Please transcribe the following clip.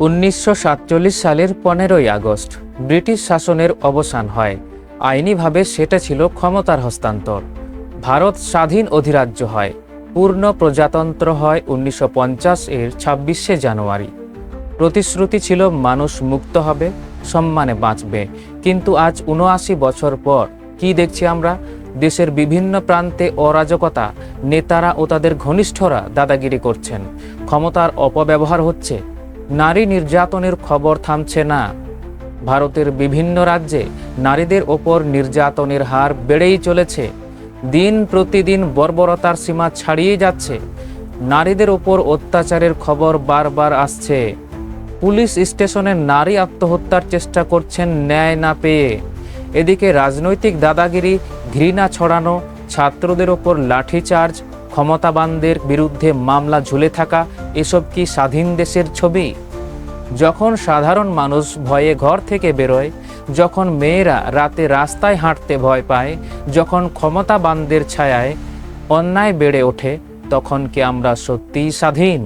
1947 সালের 15ই August British শাসনের অবসান হয়। আইনিভাবে সেটা ছিল ক্ষমতার হস্তান্তর। ভারত স্বাধীন অধিরাজ্য হয়। পূর্ণ প্রজাতন্ত্র হয় 1950-এর 26শে জানুয়ারি। প্রতিশ্রুতি ছিল মানুষ মুক্ত হবে, সম্মানে বাঁচবে। কিন্তু আজ 79 বছর পর কি দেখছি আমরা? দেশের বিভিন্ন প্রান্তে অরাজকতা, নেতারা ও তাদের ঘনিষ্ঠরা দাদাগিরি করছেন, ক্ষমতার অপব্যবহার হচ্ছে, নারী নির্যাতনের খবর থামছে না। ভারতের বিভিন্ন রাজ্যে নারীদের ওপর নির্যাতনের হার বেড়েই চলেছে। দিন প্রতিদিন বর্বরতার সীমা ছাড়িয়ে যাচ্ছে। নারীদের ওপর অত্যাচারের খবর বারবার আসছে। পুলিশ স্টেশনে নারী আত্মহত্যার চেষ্টা করছেন ন্যায় না পেয়ে। এদিকে রাজনৈতিক দাদাগিরি, ঘৃণা ছড়ানো, ছাত্রদের ওপর লাঠিচার্জ, ক্ষমতাবানদের বিরুদ্ধে মামলা ঝুলে থাকা, এসব কি স্বাধীন দেশের ছবি? যখন সাধারণ মানুষ ভয়ে ঘর থেকে বেরোয়, যখন মেয়েরা রাতে রাস্তায় হাঁটতে ভয় পায়, যখন ক্ষমতাবানদের ছায়ায় অন্যায় বেড়ে ওঠে, তখন কি আমরা সত্যিই স্বাধীন?